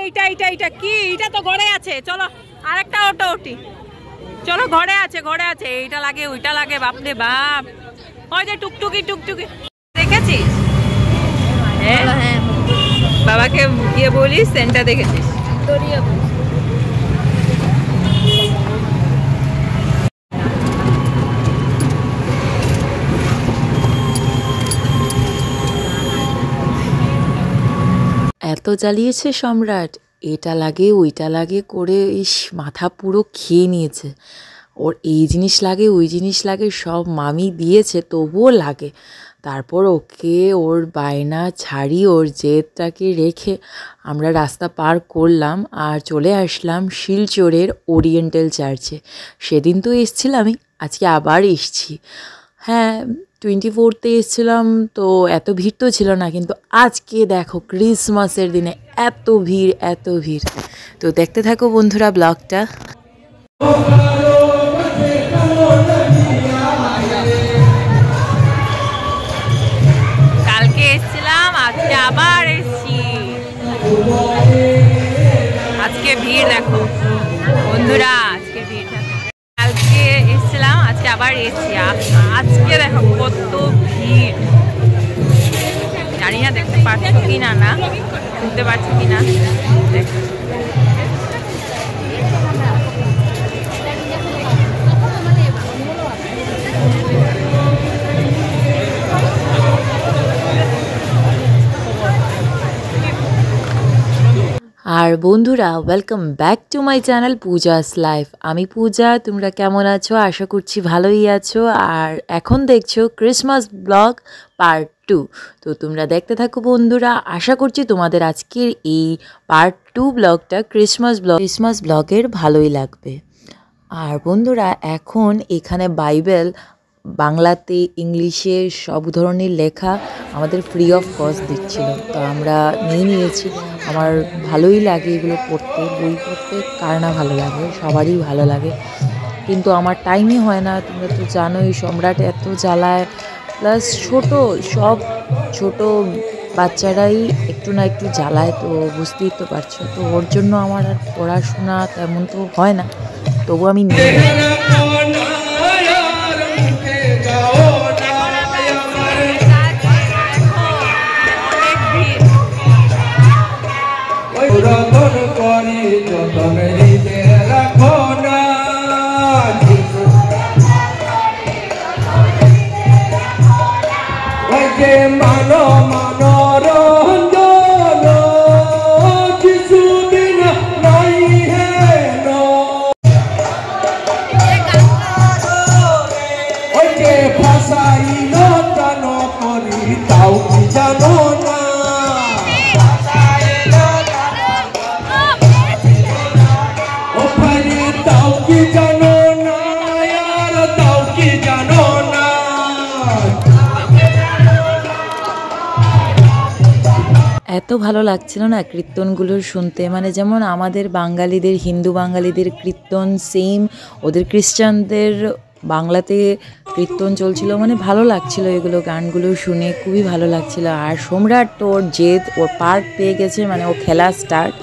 এইটা কি? এটা তো ঘরে আছে। চলো আরেকটা অটো উঠি। চলো ঘরে আছে এইটা লাগে ওইটা লাগে। বাপরে বাপ, ওই যে টুকটুকি দেখেছিস? হ্যাঁ, বাবাকে গিয়ে বলিস সেন্টটা দেখেছিস? এত জ্বালিয়েছে সম্রাট, এটা লাগে ওইটা লাগে করে মাথা পুরো খেয়ে নিয়েছে। ওর এই জিনিস লাগে ওই জিনিস লাগে সব মামি দিয়েছে, তবুও লাগে। তারপর ওকে ওর বায়না ছাড়ি ওর জেদটাকে রেখে আমরা রাস্তা পার করলাম আর চলে আসলাম শিলচরের ওরিয়েন্টাল চার্চে। সেদিন তো এসছিলামই, আজকে আবার এসছি। হ্যাঁ, 24তে এসেছিলাম তো এত ভিড় তো ছিল না, কিন্তু আজকে দেখো ক্রিসমাসের দিনে এত ভিড়। তো দেখতে থাকো বন্ধুরা ব্লগটা। কালকে এসেছিলাম, আজকে আবার এসছি। আজকে ভিড় দেখো বন্ধুরা, আজকে ভিড় দেখো। কালকে এসেছিলাম, আজকে আবার এসছি। আজকে দেখো কত ভিড়। জানি না দেখতে পাচ্ছ কিনা, না শুনতে পাচ্ছ কিনা। আর বন্ধুরা, welcome back to my channel Puja's life. আমি পূজা, তোমরা কেমন আছো? আশা করছি ভালোই আছো। আর এখন দেখছো ক্রিসমাস ব্লগ পার্ট 2। তো তোমরা দেখতে থাকো বন্ধুরা। আশা করছি তোমাদের আজকের এই পার্ট 2 ব্লগটা ক্রিসমাস ব্লগের ভালোই লাগবে। আর বন্ধুরা, এখন এখানে বাইবেল বাংলাতে ইংলিশে সব ধরনের লেখা আমাদের ফ্রি অফ কস্ট দিচ্ছিল, তো আমরা নিয়েছি। আমার ভালোই লাগে এগুলো পড়তে, বই পড়তে কার না ভালো লাগে, সবারই ভালো লাগে, কিন্তু আমার টাইমই হয় না। তোমরা তো জানোই সম্রাট এত জ্বালায়, প্লাস সব ছোট বাচ্চারাই একটু না একটু জ্বালায়, তো বুঝতেই তো পারছো। তো ওর জন্য আমার আর পড়াশোনা তেমন তো হয় না, তবু আমি নিয়ে এত ভালো লাগছিল না কীর্তনগুলো শুনতে। মানে যেমন আমাদের বাঙালিদের, হিন্দু বাঙালিদের কীর্তন সেম ওদের খ্রিস্টানদের বাংলাতে কীর্তন চলছিল, মানে ভালো লাগছিল এগুলো, গানগুলো শুনে খুবই ভালো লাগছিল। আর সম্রাট তো ওর জেদ, ওর পার্ক পেয়ে গেছে, মানে ও খেলা স্টার্ট।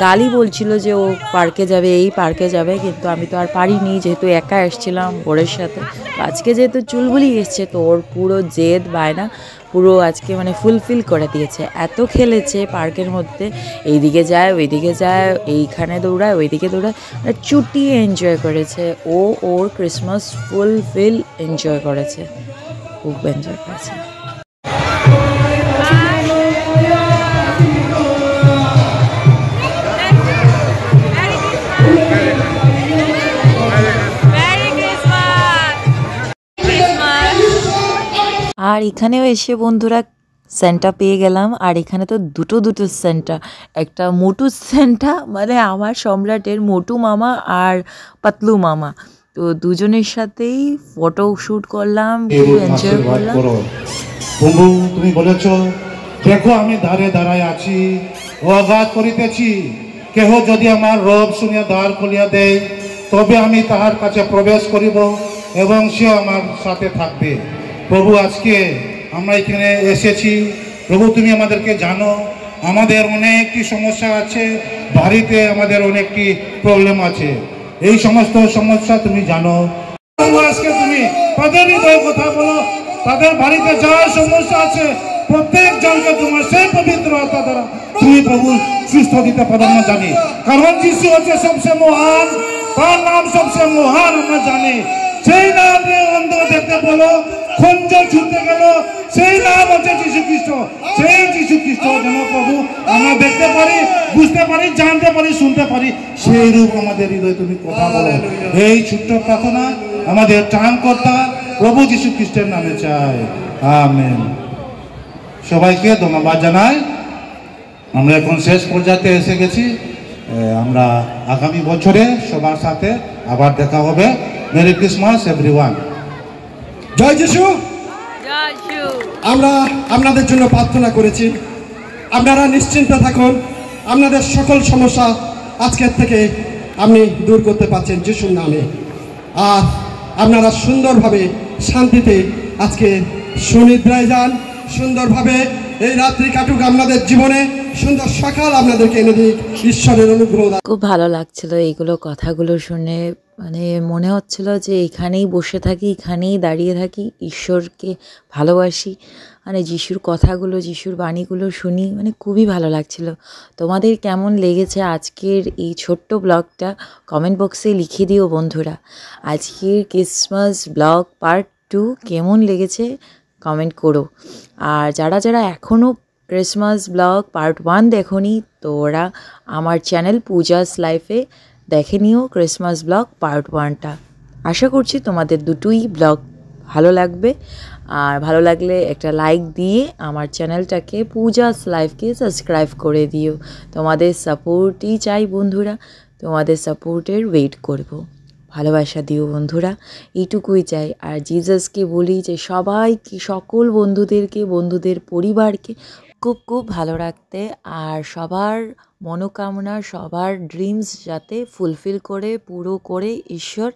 কালই বলছিল যে ও পার্কে যাবে, এই পার্কে যাবে, কিন্তু আমি তো আর পারিনি, যেহেতু একা এসেছিলাম ওরের সাথে। আজকে যেহেতু চুলবুলি এসছে, তো ওর পুরো জেদ বায়না পুরো আজকে মানে ফুলফিল করে দিয়েছে। এত খেলেছে পার্কের মধ্যে, এইদিকে যায় ওইদিকে যায়, এইখানে দৌড়ায় ওইদিকে দৌড়ায়, মানে চুটিয়ে এনজয় করেছে। ওর ক্রিসমাস ফুলফিল এনজয় করেছে, খুব এনজয় করেছে। আর এখানেও এসে বন্ধুরা সেন্টা পেয়ে গেলাম। আর এখানে তো দুটো সেন্টা, একটা মোটু সেন্টা, মানে আমার সম্রাটের মোটু মামা আর পাতলু মামা। তো দুজনের সাথেই ফটো শ্যুট করলাম, খুব এনজয় করলাম। বন্ধু, তুমি বলেছ দেখো আমি ধারে দাঁড়ায় আছি, ও আঘাত করিতেছি, কেহ যদি আমার রব শুনিয়া দ্বার খুলিয়া দেয়, তবে আমি তাহার কাছে প্রবেশ করিব এবং সে আমার সাথে থাকবে। প্রভু, আজকে আমরা এখানে এসেছি, প্রভু তুমি আমাদেরকে জানো, আমাদের অনেকটি সমস্যা আছে, বাড়িতে আমাদের অনেকটি প্রবলেম আছে। এই সমস্ত সমস্যা তুমি জানো, আজকে তুমি তাদের হৃদয়ে কথা বলো, তাদের বাড়িতে যা সমস্যা আছে প্রত্যেক জনকে তোমার সেই পবিত্র আত্মা দ্বারা তুমি প্রভু সুস্থ দিতে পারো না জানি, কারণ যিশু হচ্ছে সবচেয়ে মহান, তার নাম সবচেয়ে মহান আমরা জানি। সেই নাম নিয়ে অন্ধ দেখতে বলো, খঞ্জ ছুটতে গেল, সেই নাম হচ্ছে যীশু খ্রিস্ট। সেই যীশু খ্রিস্ট যেন প্রভু আমরা দেখতে পারি, বুঝতে পারি, জানতে পারি, শুনতে পারি, সেই রূপ আমাদের হৃদয়ে তুমি কথা বলো। এই ছোট্ট প্রার্থনা আমাদের ত্রাণকর্তা প্রভু যীশু খ্রিস্টের নামে চাই, আমেন। সবাইকে ধন্যবাদ জানাই। আমরা এখন শেষ পর্যায়ে এসে গেছি। আমরা আগামী বছরে সবার সাথে আবার দেখা হবে। Merry Christmas everyone. জয় যিশু। আমরা আপনাদের জন্য প্রার্থনা করেছি, আপনারা নিশ্চিন্ত থাকুন, আপনাদের সকল সমস্যা আজকের থেকে আপনি দূর করতে পারছেন যিশুর নামে। আর আপনারা সুন্দরভাবে শান্তিতে আজকে সুনিদ্রায় যান, সুন্দরভাবে এই রাত্রি কাটুক আপনাদের জীবনে, সুন্দর সকাল আপনাদেরকে এনে দিক ঈশ্বরের অনুগ্রহ। খুব ভালো লাগছিল এইগুলো কথাগুলো শুনে, মানে মনে হচ্ছিল যে এখানেই বসে থাকি, এখানেই দাঁড়িয়ে থাকি, ঈশ্বরকে ভালোবাসি, মানে যিশুর কথাগুলো, যিশুর বাণীগুলো শুনি, মানে খুবই ভালো লাগছিল। তোমাদের কেমন লেগেছে আজকের এই ছোট্ট ব্লগটা কমেন্ট বক্সে লিখে দিও বন্ধুরা। আজকের ক্রিসমাস ব্লগ পার্ট 2 কেমন লেগেছে কমেন্ট করো। আর যারা যারা এখনও ক্রিসমাস ব্লগ পার্ট 1 দেখোনি, তো ওরা আমার চ্যানেল পূজাস লাইফে দেখে নিও ক্রিসমাস ব্লগ পার্ট 1টা। আশা করছি তোমাদের দুটোই ব্লগ ভালো লাগবে। আর ভালো লাগলে একটা লাইক দিয়ে আমার চ্যানেলটাকে পূজাস লাইফকে সাবস্ক্রাইব করে দিও। তোমাদের সাপোর্টই চাই বন্ধুরা, তোমাদের সাপোর্টের ওয়েট করব। ভালোবাসা দিও বন্ধুরা, এইটুকুই চাই। আর জিজাসকে বলি যে সবাইকে, সকল বন্ধুদেরকে, বন্ধুদের পরিবারকে খুব খুব ভালো রাখতে, আর সবার মনোকামনা, সবার ড্রিমস যাতে ফুলফিল করে, পুরো করে ঈশ্বর,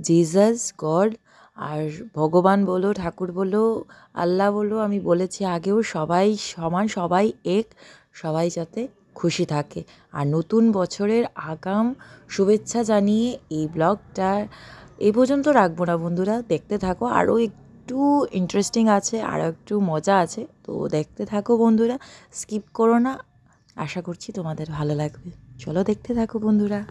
জিজাস, গড আর ভগবান বলো, ঠাকুর বলো, আল্লাহ বলো, আমি বলেছি আগেও, সবাই সমান, সবাই এক, সবাই যাতে খুশি থাকে। আর নতুন বছরের আগাম শুভেচ্ছা জানিয়ে এই ব্লগটা এই পর্যন্ত রাখবো না বন্ধুরা, দেখতে থাকো, আরও একটু ইন্টারেস্টিং আছে, আরও একটু মজা আছে, তো দেখতে থাকো বন্ধুরা, স্কিপ করো না। আশা করছি তোমাদের ভালো লাগবে, চলো দেখতে থাকো বন্ধুরা।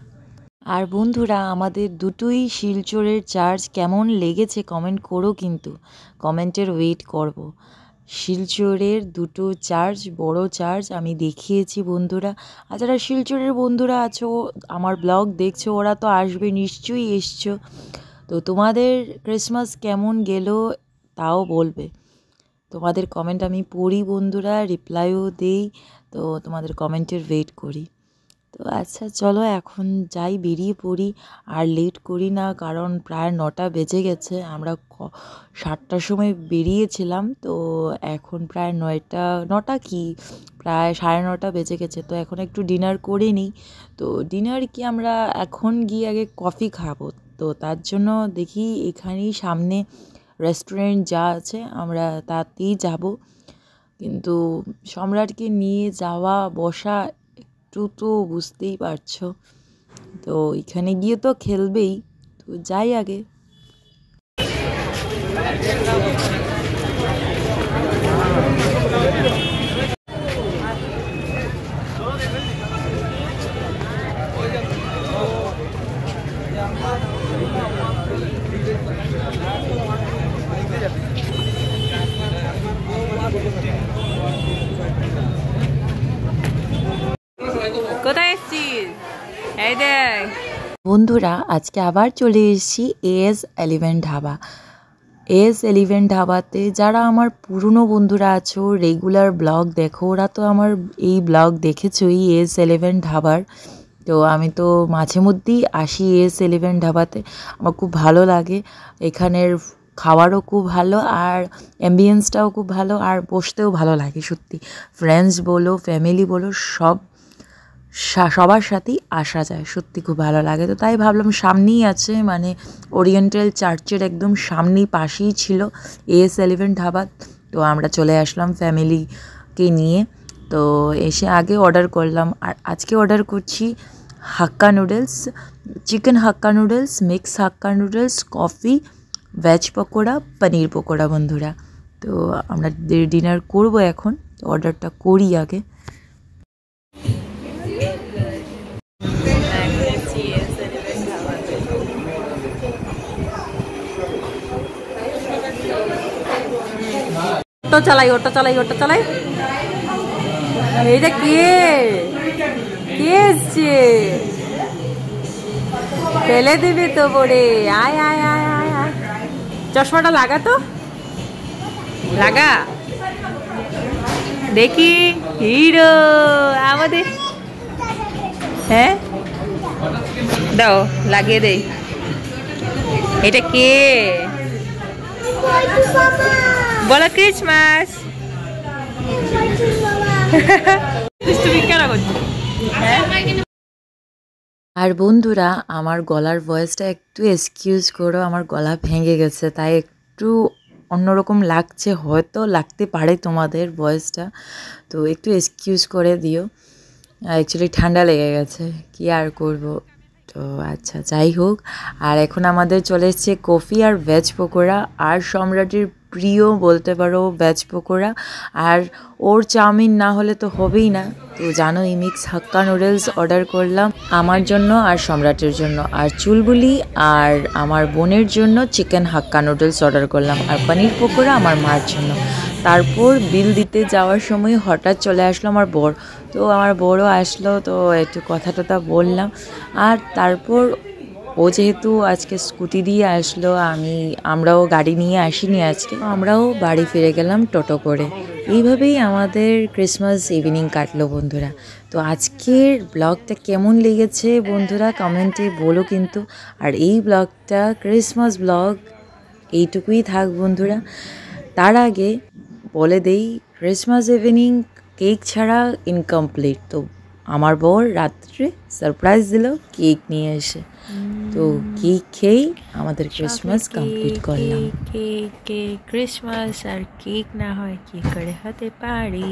আর বন্ধুরা, আমাদের দুটোই শিলচরের চার্জ কেমন লেগেছে কমেন্ট করো, কিন্তু কমেন্টের ওয়েট করব। শিলচরের দুটো চার্চ, বড় চার্চ আমি দেখিয়েছি বন্ধুরা। আর যারা শিলচরের বন্ধুরা আছো, আমার ব্লগ দেখছো, ওরা তো আসবে, নিশ্চয়ই এসছো, তো তোমাদের ক্রিসমাস কেমন গেল তাও বলবে। তোমাদের কমেন্ট আমি পড়ি বন্ধুরা, রিপ্লাইও দেই, তো তোমাদের কমেন্টের ওয়েট করি। তো আচ্ছা চলো এখন যাই, বেরিয়ে পড়ি, আর লেট করি না, কারণ প্রায় 9টা বেজে গেছে। আমরা 7টার সময় বেরিয়েছিলাম, তো এখন প্রায় 9টা কি প্রায় 9:30 বেজে গেছে। তো এখন একটু ডিনার করে নিই। তো ডিনার কি, আমরা এখন গিয়ে আগে কফি খাবো, তো তার জন্য দেখি এখানেই সামনে রেস্টুরেন্ট যা আছে আমরা তাতেই যাব। কিন্তু সম্রাটকে নিয়ে যাওয়া বসা একটু তো বুঝতেই পারছো, তো এখানে গিয়ে তো খেলবেই, তো যাই আগে। কোথায় এসছিস? এই দেখ বন্ধুরা, আজকে আবার চলে এসেছি AS11 ধাবা। AS11 ধাবাতে যারা আমার পুরনো বন্ধুরা আছো, রেগুলার ব্লগ দেখো, ওরা তো আমার এই ব্লগ দেখেছোই AS11 ধাবার। তো আমি তো মাঝে মধ্যেই আসি AS11 ধাবাতে, আমার খুব ভালো লাগে। এখানের খাবারও খুব ভালো, আর অ্যাম্বিয়েন্সটাও খুব ভালো, আর বসতেও ভালো লাগে সত্যি। ফ্রেন্ডস বলো, ফ্যামিলি বলো, সবার সাথেই আসা যায়, সত্যি খুব ভালো লাগে। তো তাই ভাবলাম, সামনেই আছে, মানে ওরিয়েন্টাল চার্চের একদম সামনেই পাশেই ছিল AS11 ধাবা। তো আমরা চলে আসলাম ফ্যামিলিকে নিয়ে। তো এসে আগে অর্ডার করলাম, আর আজকে অর্ডার করছি হাক্কা নুডলস, চিকেন হাক্কা নুডলস, মিক্স হাক্কা নুডলস, কফি, ভেজ পকোড়া, পনির পকোড়া বন্ধুরা। তো আমরা ডিনার করব এখন, অর্ডারটা করি আগে। অটো চালাই, অটো চালাই, অটো চালাই। এইটা কে এসছে? ফেলে দিবি তো বড়ে। আয় আয় আয় আয় আয়, চশমাটা লাগা তো, লাগা দেখি। হিরো আমাদের, হ্যাঁ দাও লাগিয়ে দেই। এটা কে? বলো ক্রিসমাস। আর বন্ধুরা আমার গলার ভয়েসটা একটু এক্সকিউজ করো, আমার গলা ভেঙে গেছে, তাই একটু অন্যরকম লাগছে, হয়তো লাগতে পারে তোমাদের ভয়েসটা, তো একটু এক্সকিউজ করে দিও। অ্যাকচুয়ালি ঠান্ডা লেগে গেছে, কি আর করব। তো আচ্ছা যাই হোক, আর এখন আমাদের চলে এসছে কফি আর ভেজ পকোড়া, আর সম্রাটের প্রিয় বলতে পারো ভেজ পকোড়া, আর ওর চাউমিন না হলে তো হবেই না। তো জানোই মিক্স হাক্কা নুডলস অর্ডার করলাম আমার জন্য আর সম্রাটের জন্য, আর চুলবুলি আর আমার বোনের জন্য চিকেন হাক্কা নুডলস অর্ডার করলাম, আর পনির পকোড়া আমার মার জন্য। তারপর বিল দিতে যাওয়ার সময় হঠাৎ চলে আসলো আমার বর, তো আমার বড়ও আসলো, তো একটু কথা টথা বললাম। আর তারপর ও যেহেতু আজকে স্কুটি দিয়ে আসলো, আমরাও গাড়ি নিয়ে আসিনি আজকে, আমরাও বাড়ি ফিরে গেলাম টোটো করে। এইভাবেই আমাদের ক্রিসমাস ইভিনিং কাটলো বন্ধুরা। তো আজকের ব্লগটা কেমন লেগেছে বন্ধুরা কমেন্টে বলো কিন্তু। আর এই ব্লগটা ক্রিসমাস ব্লগ এইটুকুই থাক বন্ধুরা। তার আগে বলে দেই ক্রিসমাস ইভিনিং কেক ছাড়া ইনকমপ্লিট। তো আমার বর রাত্রে সারপ্রাইজ দিল কেক নিয়ে এসে, তো কেক খেয়েই আমাদের ক্রিসমাস কমপ্লিট করলাম। কেক ক্রিসমাস আর কেক না হয় কি করে হতে পারে।